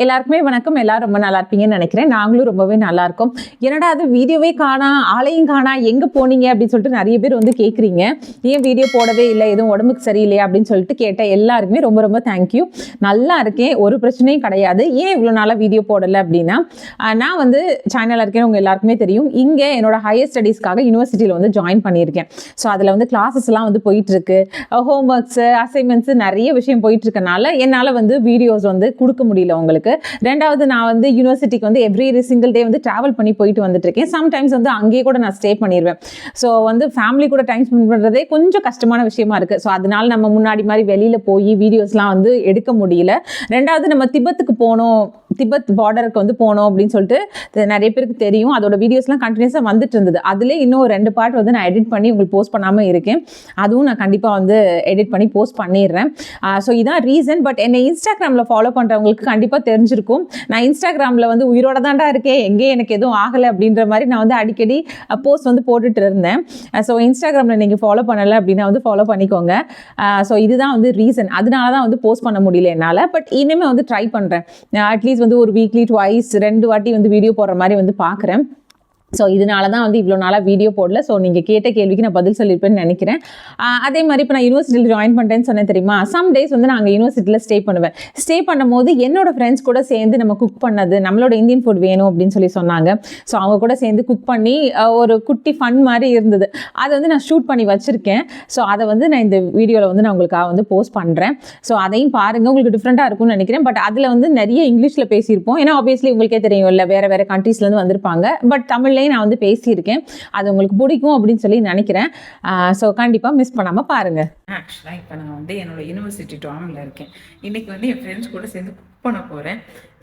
எல்லாருக்குமே வணக்கம். எல்லாரும் ரொம்ப நல்லா இருப்பீங்கன்னு நினைக்கிறேன். நாங்களும் ரொம்பவே நல்லா இருக்கோம். என்னடா அது வீடியோவே காணா, ஆளையும் காணா, எங்கே போனீங்க அப்படின்னு சொல்லிட்டு நிறைய பேர் வந்து கேட்குறீங்க. ஏன் வீடியோ போடவே இல்லை, எதுவும் உடம்புக்கு சரியில்லையா அப்படின்னு சொல்லிட்டு கேட்ட எல்லாருக்குமே ரொம்ப ரொம்ப தேங்க்யூ. நல்லா இருக்கேன், ஒரு பிரச்சனையும் கிடையாது. ஏன் இவ்வளோ நாளாக வீடியோ போடலை அப்படின்னா, நான் வந்து சேனலில் இருக்கேன், உங்கள் எல்லாருக்குமே தெரியும். இங்கே என்னோட ஹையர் ஸ்டடீஸ்க்காக யூனிவர்சிட்டியில் வந்து ஜாயின் பண்ணியிருக்கேன். ஸோ அதில் வந்து கிளாஸஸ்லாம் வந்து போயிட்டுருக்கு, ஹோம் ஒர்க்ஸு, அசைன்மெண்ட்ஸு நிறைய விஷயம் போயிட்டுருக்கனால என்னால் வந்து வீடியோஸ் வந்து கொடுக்க முடியல உங்களுக்கு. ரெண்டாவது, நான் வந்து யூனிவர்சிட்டிக்கு வந்து எவ்ரி சிங்கிள் டே வந்து ட்ராவல் பண்ணி போயிட்டு வந்துட்டு இருக்கேன். சம்டைம்ஸ் வந்து அங்கேயே கூட நான் ஸ்டே பண்ணிடுவேன். ஸோ வந்து ஃபேமிலி கூட டைம் ஸ்பெண்ட் பண்ணுறதே கொஞ்சம் கஷ்டமான விஷயமா இருக்குது. ஸோ அதனால நம்ம முன்னாடி மாதிரி வெளியில் போய் வீடியோஸ்லாம் வந்து எடுக்க முடியல. ரெண்டாவது, நம்ம திபெத்துக்கு போனோம், திபெத் பார்டருக்கு வந்து போனோம் அப்படின்னு சொல்லிட்டு நிறைய பேருக்கு தெரியும். அதோட வீடியோஸ்லாம் கண்டினியூஸாக வந்துட்டு இருந்தது. அதிலே இன்னும் 2 பார்ட் வந்து நான் எடிட் பண்ணி உங்களுக்கு போஸ்ட் பண்ணாமல் இருக்கேன். அதுவும் நான் கண்டிப்பாக வந்து எடிட் பண்ணி போஸ்ட் பண்ணிடுறேன். ஸோ இதான் ரீசன். பட் என்னை இன்ஸ்டாகிராமில் ஃபாலோ பண்ணுறவங்களுக்கு கண்டிப்பாக தெரிஞ்சிருக்கும். நான் இன்ஸ்டாகிராமில் வந்து உயிரோட தாண்டா இருக்கேன், எங்கே எனக்கு எதுவும் ஆகலை அப்படின்ற மாதிரி நான் வந்து அடிக்கடி போஸ்ட் வந்து போட்டுட்டு இருந்தேன். ஸோ இன்ஸ்டாகிராமில் நீங்கள் ஃபாலோ பண்ணலை அப்படின்னா வந்து ஃபாலோ பண்ணிக்கோங்க. ஸோ இதுதான் வந்து ரீசன். அதனால தான் வந்து போஸ்ட் பண்ண முடியல என்னால். பட் இனிமேல் வந்து ட்ரை பண்ணுறேன். அட்லீஸ்ட் வந்து ஒரு வீக்லி ட்வைஸ் 2 வாட்டி வந்து வீடியோ போடுற மாதிரி வந்து பார்க்குறேன். ஸோ இதனால தான் வந்து இவ்வளோ நாளாக வீடியோ போடல. ஸோ நீங்கள் கேட்ட கேள்விக்கு நான் பதில் சொல்லியிருப்பேன்னு நினைக்கிறேன். அதே மாதிரி இப்போ நான் யூனிவர்சிட்டியில் ஜாயின் பண்ணிட்டேன்னு சொன்னேன் தெரியுமா. சம் டேஸ் வந்து நான் அங்கே யூனிவர்சிட்டியில் ஸ்டே பண்ணுவேன். ஸ்டே பண்ணும்போது என்னோட ஃப்ரெண்ட்ஸ் கூட சேர்ந்து நம்ம குக் பண்ணது, நம்மளோட இந்தியன் ஃபுட் வேணும் அப்படின்னு சொல்லி சொன்னாங்க. ஸோ அவங்க கூட சேர்ந்து குக் பண்ணி ஒரு குட்டி ஃபன் மாதிரி இருந்தது. அதை வந்து நான் ஷூட் பண்ணி வச்சுருக்கேன். ஸோ அதை வந்து நான் இந்த வீடியோவில் வந்து நான் உங்களுக்காக வந்து போஸ்ட் பண்ணுறேன். ஸோ அதையும் பாருங்கள், உங்களுக்கு டிஃப்ரெண்ட்டாக இருக்கும்னு நினைக்கிறேன். பட் அதில் வந்து நிறைய இங்கிலீஷில் பேசியிருப்போம். ஏன்னா ஆப்வியஸ்லி உங்களுக்கே தெரியும் இல்லை, வேறு வேறு கண்ட்ரீஸ்லேருந்து வந்திருப்பாங்க. பட் தமிழ்லேயே நான் வந்து பேசியிருக்கேன். அது உங்களுக்கு பிடிக்கும் அப்படின்னு சொல்லி நினைக்கிறேன். ஸோ கண்டிப்பாக மிஸ் பண்ணாமல் பாருங்கள். ஆக்சுவலாக இப்போ நான் வந்து என்னோட யூனிவர்சிட்டி டாமில் இருக்கேன். இன்றைக்கி வந்து என் ஃப்ரெண்ட்ஸ் கூட சேர்ந்து குக் பண்ண போகிறேன்.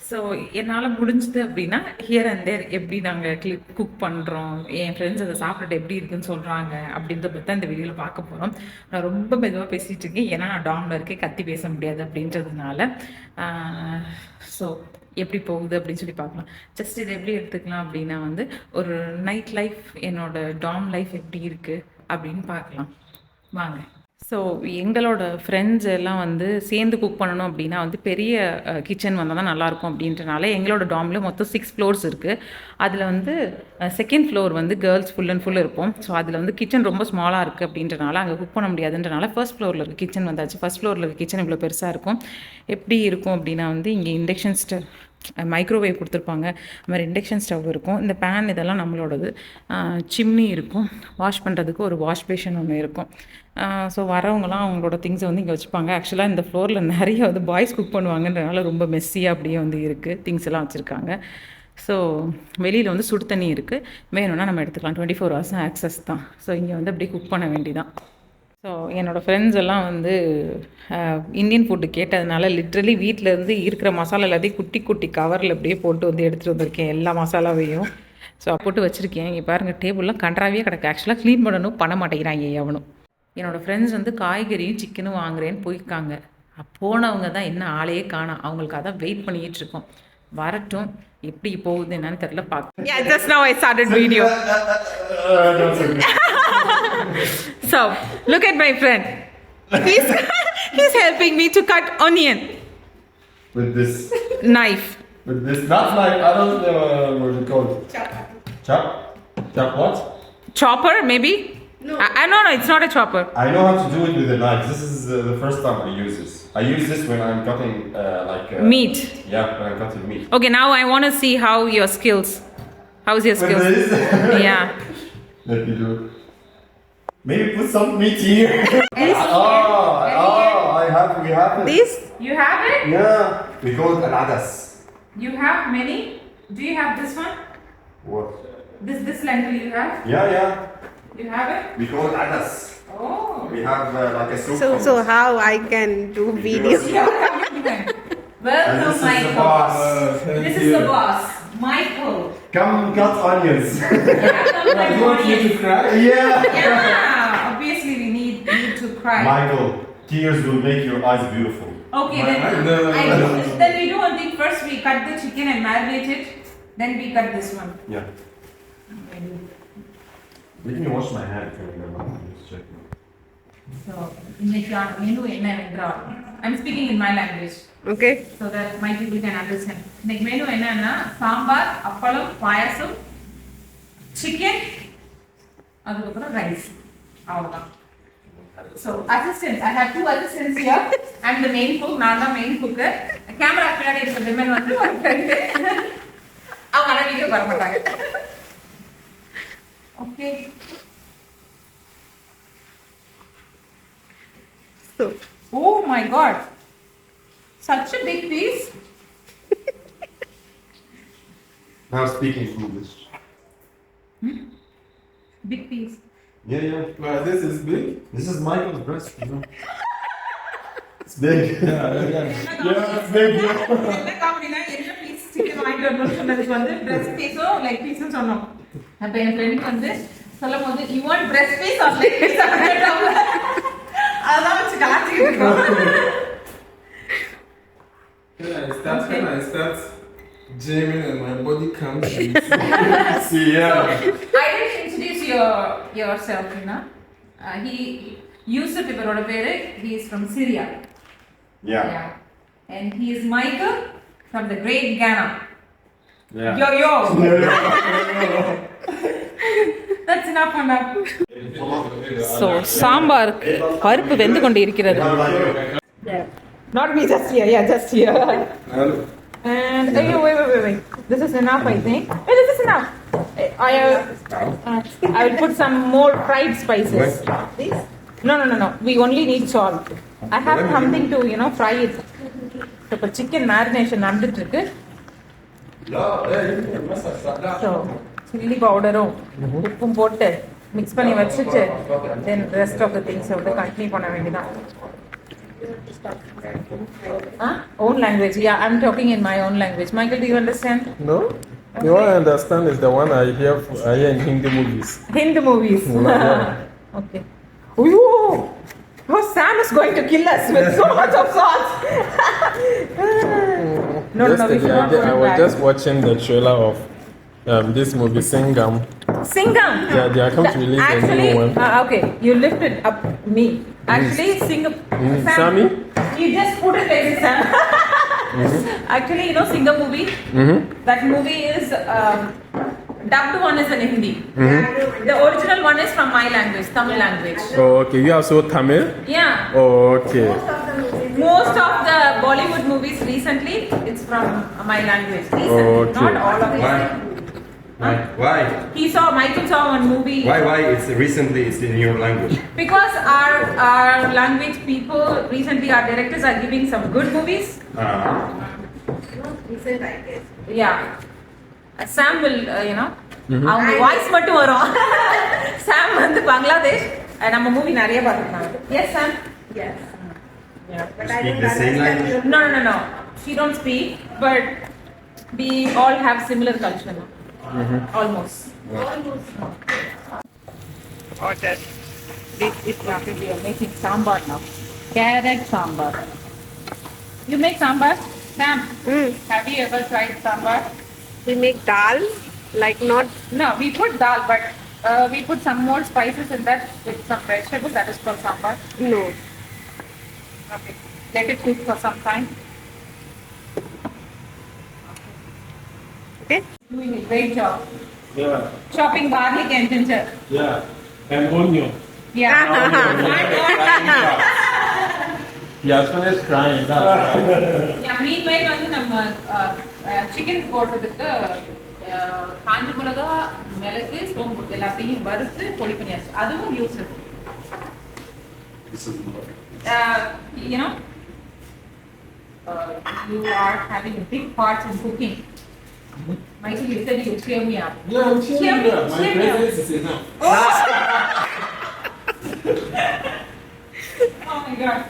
ஸோ என்னால் முடிஞ்சது அப்படின்னா ஹியர் அண்ட் தேர் எப்படி நாங்கள் குக் பண்ணுறோம், என் ஃப்ரெண்ட்ஸ் அதை சாப்பிட்டுட்டு எப்படி இருக்குன்னு சொல்கிறாங்க அப்படின்றத பற்றி தான் இந்த வீடியோவில் பார்க்க போகிறோம். நான் ரொம்ப மெதுவாக பேசிகிட்டு இருக்கேன், ஏன்னா நான் டாமில் இருக்கேன், கத்தி பேச முடியாது அப்படின்றதுனால. ஸோ எப்படி போகுது அப்படின்னு சொல்லி பார்க்கலாம். ஜஸ்ட் இதை எப்படி எடுத்துக்கலாம் அப்படின்னா வந்து ஒரு நைட் லைஃப், என்னோட டாம் லைஃப் எப்படி இருக்குது அப்படின்னு பார்க்கலாம் வாங்க. ஸோ எங்களோட ஃப்ரெண்ட்ஸ் எல்லாம் வந்து சேர்ந்து குக் பண்ணணும் அப்படின்னா வந்து பெரிய கிச்சன் வந்தால் தான் நல்லாயிருக்கும் அப்படின்றனால எங்களோட டாமில் மொத்தம் 6 ஃப்ளோர்ஸ் இருக்குது. அதில் வந்து செகண்ட் ஃப்ளோர் வந்து கேர்ள்ஸ் ஃபுல் அண்ட் ஃபுல் இருப்போம். ஸோ அதில் வந்து கிச்சன் ரொம்ப ஸ்மாலாக இருக்குது அப்படின்றனால அங்கே குக் பண்ண முடியாதுன்றனால ஃபர்ஸ்ட் ஃப்ளோரில் இருக்க கிச்சன் வந்தாச்சு. ஃபர்ஸ்ட் ஃப்ளோரில் இருக்க கிச்சன் இவ்வளோ பெருசாக இருக்கும். எப்படி இருக்கும் அப்படின்னா வந்து இங்கே இண்டக்ஷன் ஸ்டவ், மைக்ரோவேவ் கொடுத்துருப்பாங்க. அது மாதிரி இண்டக்ஷன் ஸ்டவ் இருக்கும். இந்த பேன் இதெல்லாம் நம்மளோடது. சிம்னி இருக்கும். வாஷ் பண்ணுறதுக்கு ஒரு வாஷ் பேஷன் ஒன்று இருக்கும். ஸோ வரவங்களாம் அவங்களோட திங்ஸை வந்து இங்கே வச்சுப்பாங்க. ஆக்சுவலாக இந்த ஃப்ளோரில் நிறைய வந்து பாய்ஸ் குக் பண்ணுவாங்கன்றனால ரொம்ப மெஸ்ஸியாக அப்படியே வந்து இருக்குது, திங்ஸ் எல்லாம் வச்சுருக்காங்க. ஸோ வெளியில் வந்து சுடு தண்ணி இருக்குது, வேணும்னா நம்ம எடுத்துக்கலாம். 24 hours ஆக்சஸ் தான். ஸோ இங்கே வந்து அப்படியே குக் பண்ண வேண்டிதான். ஸோ என்னோடய ஃப்ரெண்ட்ஸ் எல்லாம் வந்து இந்தியன் ஃபுட்டு கேட்டதுனால லிட்ரலி வீட்டிலேருந்து இருக்கிற மசாலா எல்லாத்தையும் குட்டி குட்டி கவரில் அப்படியே போட்டு வந்து எடுத்துகிட்டு வந்திருக்கேன், எல்லா மசாலாவையும். ஸோ போட்டு வச்சுருக்கேன். இங்கே பாருங்கள், டேபிள்லாம் கன்றாவே கிடக்கு. ஆக்சுவலாக க்ளீன் பண்ண மாட்டேங்கிறாங்க எவனும். என்னோடய ஃப்ரெண்ட்ஸ் வந்து காய்கறியும் சிக்கனும் வாங்குறேன்னு போயிருக்காங்க. போனவங்க தான் என்ன ஆளையே காணோம். அவங்களுக்கு அதான் வெயிட் பண்ணிகிட்டு இருக்கோம். வரட்டும், எப்படி போகுது என்னன்னு தெரியல, பார்க்க. Yeah, just now I started video. So, look at my friend. He's helping me to cut onion. With this Knife. With this, not knife. I don't know what it's called. Chop. Chop what? Chopper, maybe? No. No, it's not a chopper. I know how to do it with a knife. This is the first time I use this. I use this when I'm cutting meat. Yeah, when I'm cutting meat. Okay, now I want to see how your skills. How's your skills? With this? Yeah. Let me do it. Maybe put some meat here. We have it. This? You have it? Yeah. We call it al-adas. You have many? Do you have this one? What? This lentil you have? Yeah. You have it? We call it adas. Oh. We have like a soup. So how I can do video? Welcome, Michael. This is the boss, Michael. Come cut onions. You want me to cry? Yeah. Obviously, we need you to cry. Michael, tears will make your eyes beautiful. Okay, then we do one thing. First, we cut the chicken and marinate it. Then we cut this one. Yeah. Let me wash my hand. Just check. So, I'm speaking in my language. Okay. so that my people can understand. இன்னைக்கு menu என்னன்னா சாம்பார், அப்பளம், பாயாசம், chicken, அதுக்கப்புறம் rice. அவ்வளவுதான். So assistants, I have 2 assistants here. I'm the main cook. நான் தான் main cooker. Camera பின்னாடி இருக்க women வந்து ஒரு friend. அவங்க ஆனா வீடியோ வர மாட்டாங்க. Okay. So, Oh my god. Such a big piece. Now speaking English. Big piece. Yeah. This is big. This is Michael's breast. It's big. Yeah, it's big. என்ன காமெடினா என்ன பீஸ் சிக்கன் வாங்கிட்டு வரணும்னு சொன்னதுக்கு வந்து பிரஸ்ட் பீஸோ லெக் பீஸும் சொன்னோம். அப்ப என் friend வந்து சொல்லும் போது you want breast piece or leg piece அதான் வச்சு கலாச்சிக்கிட்டு இருக்கோம். I start jamming and my body comes. See, yeah. I didn't introduce yourself, you know. He Yusuf இவரோட பேரு. He is from Syria. Yeah. And he is Michael from the great Ghana. Yeah. Yo. That's enough for now. So sambar பருப்பு வெந்து கொண்டு இருக்கிறது. Not me, just here. Yeah, just here. And wait. This is enough, I think. Hey, this is enough. I will put some more fried spices. This? No. We only need salt. I have something to, fry it. So, chicken marination நடந்துட்டு இருக்கு. So, chili powder உப்பும் போட்டு mix பண்ணி வச்சிட்டு then rest of the things வந்து continue பண்ண வேண்டியதான். Own language. Yeah, I'm talking in my own language. Michael, do you understand? No? The one I understand is the one I hear in Hindi movies. Hindi movies. Yeah. Okay. Oh, Sam is going to kill us with so much of salt. No, we should not put I it was back. just watching the trailer of this movie, Singham. Singham. Yeah, they are come to release a Actually, new one. okay, you lifted up me. Actually, Singham. Sam, Sammy? You just put it like this, Sam. Actually, Singham movie. That movie is dubbed one is in Hindi. The original one is from my language, Tamil language. Oh, okay. You also Tamil? Yeah. Oh, okay. Most of the Bollywood movies recently, it's from my language. Recently, Okay. not all of Why? it. Why? Michael saw one movie. Why? It's in your language. Because our language people, recently our directors are giving some good movies. Yeah. Sam will, அவங்க voice மட்டும் வரும். Sam வந்து பங்களாதேஷ் நம்ம movie நிறைய பார்த்துருக்காங்க. Yes, Sam? Yes. Yeah. You speak the same language? No. She don't speak, but we all have similar culture. Almost. This is what we are making sambar now. Carrot sambar. You make sambar? Sam, have you ever tried sambar? we make dal, like not. No, we put dal, but we put some more spices in that with some vegetables. That is called sambar. No. Okay. Let it cook for some time. Okay. Doing a great job. Yeah. Chopping garlic and ginger. Yeah. And onion. Yeah. Yeah, finished crying. That's right. Yeah, meanwhile வந்து நம்ம chicken போடுறதுக்கு காஞ்ச மிளகா, மிளகு, சோம்பு எல்லாத்தையும் வறுத்து பொடி பண்ணியாச்சு. அதுவும் use This is you are having a big part in cooking. Michael, you said you cheer me up. Yeah, I'm cheering you up. My Cheer me up. presence is enough. Oh my god.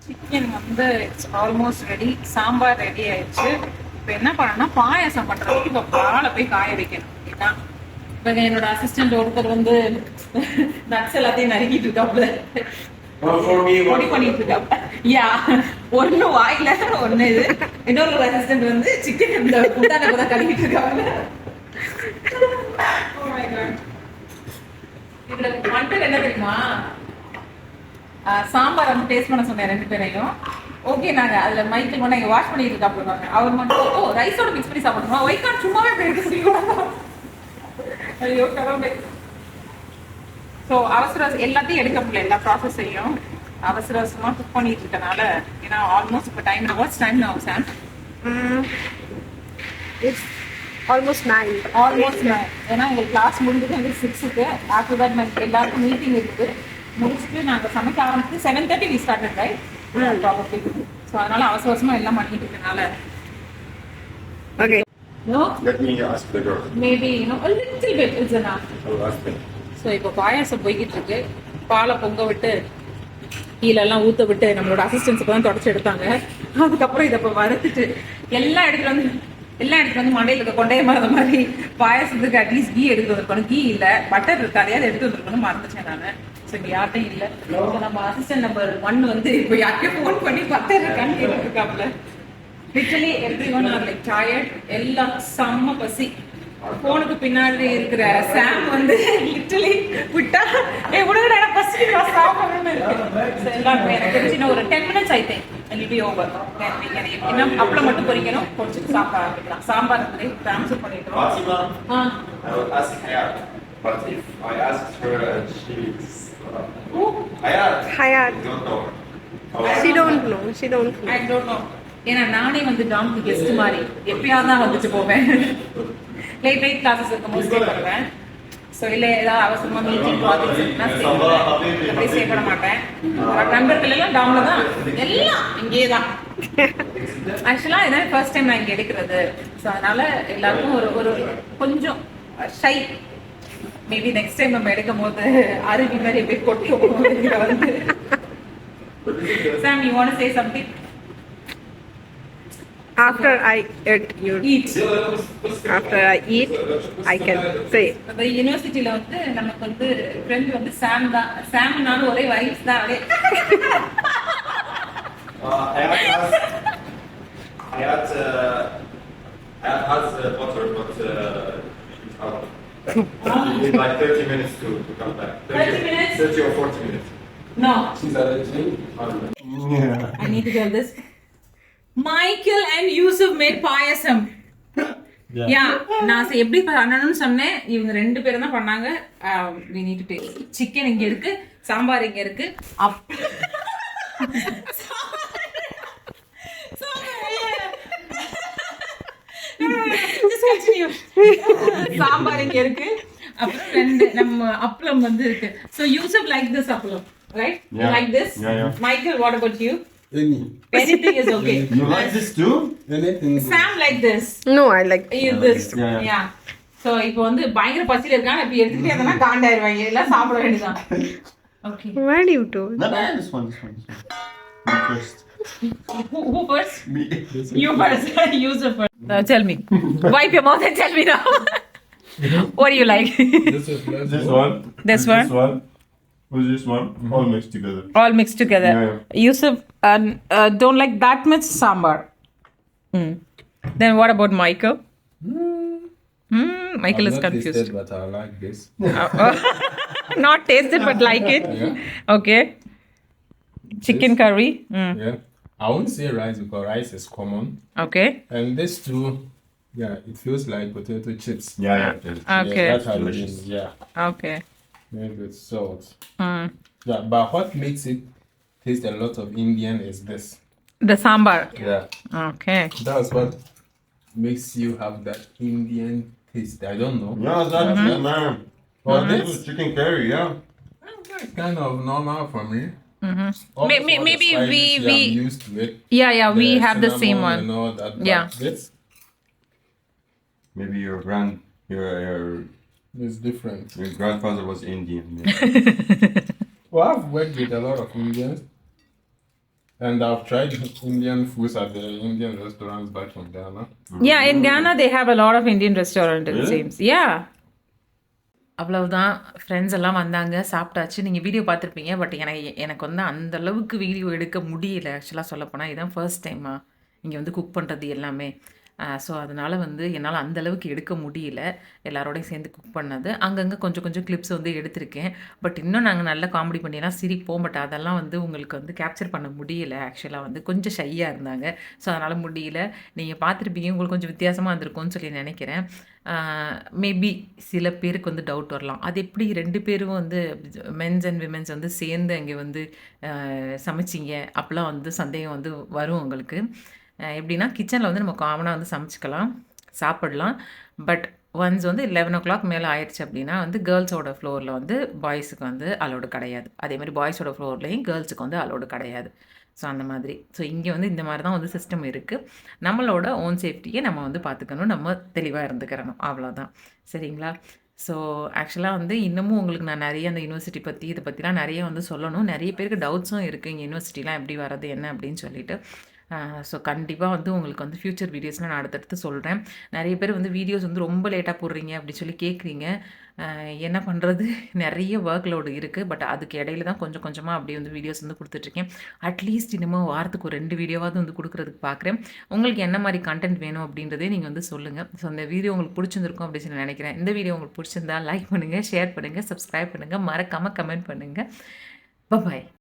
Chicken வந்து it's almost ready. Sambar ready ஆயிடுச்சு. இப்போ என்ன பண்ணணும்னா பாயாசம் பண்றதுக்கு இப்போ பாலை போய் காய வைக்கணும். ஏன்னா இப்போ என்னோட அசிஸ்டன்ட் ஒருத்தர் வந்து நட்ஸ் எல்லாத்தையும் நறுக்கிட்டு இருக்காப்புல, பொடி பண்ணிட்டு இருக்காப்புல. யா, ஒன்னு வாயில ஒன்னு இது. இன்னொரு அசிஸ்டன்ட் வந்து சிக்கன் இந்த குண்டான கூட கழுவிட்டு இருக்காப்புல. Oh my god. இதுல வந்துட்டு என்ன தெரியுமா, சாம்பார் வந்து டேஸ்ட் பண்ண சொன்னேன் 2 பேரையும். ஓகே, நாங்க அதுல மைக்கிள் மட்டும் இங்க வாஷ் பண்ணிட்டு சாப்பிடுவாங்க. அவர் மட்டும் ரைஸோட மிக்ஸ் பண்ணி சாப்பிடணுமா, ஒய்கான் சும்மாவே போயிட்டு சொல்லிடுவாங்க. ஐயோ கடவுளே. ஸோ அவசர எல்லாத்தையும் எடுக்க முடியல, எல்லா ப்ராசஸையும் அவசர அவசரமா குக் பண்ணிட்டு இருக்கனால. ஏன்னா ஆல்மோஸ்ட் இப்போ time watts time now Sam? It's almost 9. Almost ஏன்னா எங்களுக்கு கிளாஸ் முடிஞ்சது எங்களுக்கு 6க்கு. ஆஃப்டர் தட் நாங்கள் எல்லாருக்கும் மீட்டிங் இருக்குது. முடிச்சுட்டு நாங்கள் சமைக்க ஆரம்பிச்சு 7:30 we started, right? Probably. So அதனால அவசர அவசரமா எல்லாம் பண்ணிட்டு இருக்கனால Okay. no Let me ask the girl. maybe a little bit is enough. I will ask them. So இப்போ பாயாசம் போய்கிட்டு இருக்கு. பாலை பொங்க விட்டு கீழெல்லாம் ஊற்ற விட்டு நம்மளோட அசிஸ்டன்ஸுக்கு தான் தொடச்சி எடுத்தாங்க. அதுக்கப்புறம் இதை இப்போ வறுத்துட்டு எல்லாம் எடுத்துட்டு வந்து மண்டையில் இருக்க கொண்டைய மறந்த மாதிரி பாயாசத்துக்கு அட்லீஸ்ட் கீ எடுத்துட்டு வந்திருக்கணும். கீ இல்லை, பட்டர் இருக்கு, அதையாவது எடுத்து வந்திருக்கணும். மறந்துச்சேன் நான். ஸோ இங்கே யார்ட்டையும் இல்லை. நம்ம அசிஸ்டன்ட் நம்பர் 1 வந்து இப்போ யார்ட்டையும் ஃபோன் பண்ணி பட்டர் இருக்கான்னு கேட்டுட்டு இருக்காப்புல. Literally everyone are like tired. எல்லாம் செம்ம பசி. போனுக்கு பின்னாடி இருக்கிற சாம் வந்து லிட்டரலி விட்டா உடனே பசிக்கிறா சாப்பிடணும்னு இருக்கு. எல்லாருமே எனக்கு தெரிஞ்சு ஒரு 10 minutes I think it will be over. இன்னும் அப்பளம் மட்டும் பொரிக்கணும், பொரிச்சுட்டு சாப்பிட ஆரம்பிக்கலாம். சாம்பார் வந்து ட்ரான்ஸ்ஃபர் பண்ணிட்டோம். Fatima, I will ask Hayat. But if I asked her and she's... Hayat. Hayat. You don't know her. She don't know. She don't know. I don't know. ஏன்னா நானே வந்து டாம்க்கு கெஸ்ட் மாதிரி எப்பயாவது தான் வந்துட்டு போவேன். லேட் நைட் கிளாஸஸ் இருக்கும்போது stay பண்ணுவேன். ஸோ இல்லை ஏதாவது அவசரமா மீட்டிங் ப்ராஜெக்ட்ஸ் இருக்குன்னா அப்படியே ஸ்டே பண்ண மாட்டேன். நண்பர்கள் எல்லாம் டாம்ல தான், எல்லாம் இங்கேயே தான். ஆக்சுவலாக இதான் ஃபர்ஸ்ட் டைம் நான் இங்கே எடுக்கிறது. ஸோ அதனால எல்லாருக்கும் ஒரு கொஞ்சம் ஷை. மேபி நெக்ஸ்ட் டைம் நம்ம எடுக்கும் போது அருவி மாதிரி எப்படி கொட்டுவோம் வந்து. Sam, you want to say something? After I eat. After I eat, I can say. அந்த யூனிவர்சிட்டியில வந்து நமக்கு வந்து ஃப்ரெண்ட் வந்து சாம் தான். சாம்னாலும் ஒரே வைப்ஸ் தான். அப்படியே Hayat has water, but she's out. You need like 30 minutes to come back. 30 minutes? 30 or 40 minutes. No, She's at the gym. Yeah. I need to tell this. Michael and Yusuf made payasam. Yeah, நான் எப்படி பண்ணணும்னு சொன்னேன். இவங்க 2 பேரும் தான் பண்ணாங்க. We need to taste. Chicken இங்க இருக்கு, சாம்பார் இங்க இருக்கு. சாம்பார் இங்க இருக்கு, அப்புறம் 2 நம்ம அப்பளம் வந்து இருக்கு. So Yusuf like this அப்பளம், right? You Yeah. like this? Yeah. Michael, what about you? Anything is okay. You like this too? Anything. Sam like this. No, I like. This. Yeah. Yeah. So இப்போ வந்து பயங்கர பசியில இருக்காங்க. இப்ப எடுத்துக்கிட்டே இருந்தா காண்டாயிருவாங்க. எல்லாம் சாப்பிட வேண்டியதான். Okay. Why do you do it? No, this one. Me first. Who first? Me. You first. Yusuf first. Tell me. Wipe your mouth and tell me now. What do you like? This is less. This one. This with one? This one. With this one. All mixed together. All mixed together. Yeah. Yusuf don't like that much sambar. Then what about Michael? Michael I've is not confused. tasted, but I like this. Not tasted but like it. Yeah. Okay. Chicken curry. Yeah. I won't say rice because rice is common. Okay. And this too, yeah, it feels like potato chips. Yeah. Okay. Yeah, that's how it Delicious. is. Yeah. Okay. Made with salt. Yeah, but what makes it taste a lot of Indian is this. The sambar. Yeah. Okay. That's what makes you have that Indian taste. I don't know. Yeah, that's it, man. Well, This this is chicken curry, yeah. is kind of normal for me. Almost all the maybe spices, we I'm used to it. yeah we The have the same cinnamon one. and all that. But Yeah. This Maybe your different. grandfather was Indian. Yeah. Well, I've worked with a lot of Indians. And I've tried Indian foods at the Indian restaurants back in Ghana. Yeah, in Ghana they have a lot of Indian restaurant it Really? seems. Yeah. அவ்வளவுதான், friends எல்லாம் வந்தாங்க, சாப்பிட்டாச்சு. நீங்கள் video பார்த்துருப்பீங்க. But எனக்கு வந்து அந்த அளவுக்கு வீடியோ எடுக்க முடியல. ஆக்சுவலாக சொல்லப்போனால் இதுதான் ஃபர்ஸ்ட் டைமாக இங்கே வந்து குக் பண்ணுறது எல்லாமே. ஸோ அதனால் வந்து என்னால் அந்தளவுக்கு எடுக்க முடியல எல்லாரோடையும் சேர்ந்து குக் பண்ணது. அங்கங்கே கொஞ்சம் கொஞ்சம் கிளிப்ஸ் வந்து எடுத்திருக்கேன். பட் இன்னும் நாங்கள் நல்லா காமெடி பண்ணிலாம் சிரிப்போம். பட் அதெல்லாம் வந்து உங்களுக்கு வந்து கேப்சர் பண்ண முடியல. ஆக்சுவலாக வந்து கொஞ்சம் ஷையாக இருந்தாங்க. ஸோ அதனால் முடியல. நீங்கள் பார்த்துருப்பீங்க, உங்களுக்கு கொஞ்சம் வித்தியாசமாக இருந்திருக்கும்னு சொல்லி நினைக்கிறேன். மேபி சில பேருக்கு வந்து டவுட் வரலாம், அது எப்படி 2 பேரும் வந்து மென்ஸ் அண்ட் விமென்ஸ் வந்து சேர்ந்து அங்கே வந்து சமைச்சிங்க அப்போலாம் வந்து சந்தேகம் வந்து வரும் உங்களுக்கு. எப்படின்னா கிச்சனில் வந்து நம்ம காமனாக வந்து சமைச்சிக்கலாம், சாப்பிடலாம். பட் ஒன்ஸ் வந்து 11 o'clock மேலே ஆயிடுச்சு அப்படின்னா வந்து கேர்ள்ஸோட ஃப்ளோரில் வந்து பாய்ஸுக்கு வந்து அலோடு கிடையாது. அதே மாதிரி பாய்ஸோட ஃப்ளோர்லேயும் கேர்ள்ஸுக்கு வந்து அலோடு கிடையாது. ஸோ அந்த மாதிரி. ஸோ இங்கே வந்து இந்த மாதிரி தான் வந்து சிஸ்டம் இருக்குது. நம்மளோட ஓன் சேஃப்டியை நம்ம வந்து பார்த்துக்கணும், நம்ம தெளிவாக இருந்துக்கிறணும், அவ்வளோதான். சரிங்களா? ஸோ ஆக்சுவலாக வந்து இன்னமும் உங்களுக்கு நான் நிறைய அந்த யூனிவர்சிட்டி பற்றி இதை பற்றிலாம் நிறைய வந்து சொல்லணும். நிறைய பேருக்கு டவுட்ஸும் இருக்குது, இங்கே யூனிவர்சிட்டிலாம் எப்படி வர்றது என்ன அப்படின்னு சொல்லிட்டு. ஸோ கண்டிப்பாக வந்து உங்களுக்கு வந்து ஃப்யூச்சர் வீடியோஸில் நான் அடுத்தடுத்து சொல்கிறேன். நிறைய பேர் வந்து வீடியோஸ் வந்து ரொம்ப லேட்டாக போடுறீங்க அப்படி சொல்லி கேட்குறீங்க. என்ன பண்ணுறது, நிறைய ஒர்க் லோடு இருக்குது. பட் அதுக்கு இடையில தான் கொஞ்சம் கொஞ்சமாக அப்படியே வந்து வீடியோஸ் வந்து கொடுத்துட்ருக்கேன். அட்லீஸ்ட் இன்னமும் வாரத்துக்கு ஒரு 2 வீடியோவாவது வந்து கொடுக்குறதுக்கு பார்க்குறேன். உங்களுக்கு என்ன மாதிரி கண்டென்ட் வேணும் அப்படின்றதே நீங்கள் வந்து சொல்லுங்கள். ஸோ அந்த வீடியோ உங்களுக்கு பிடிச்சிருந்துருக்கும் அப்படின்னு சொல்லி நினைக்கிறேன். இந்த வீடியோ உங்களுக்கு பிடிச்சிருந்தா லைக் பண்ணுங்கள், ஷேர் பண்ணுங்கள், சப்ஸ்கிரைப் பண்ணுங்கள், மறக்காமல் கமெண்ட் பண்ணுங்கள். பாய்.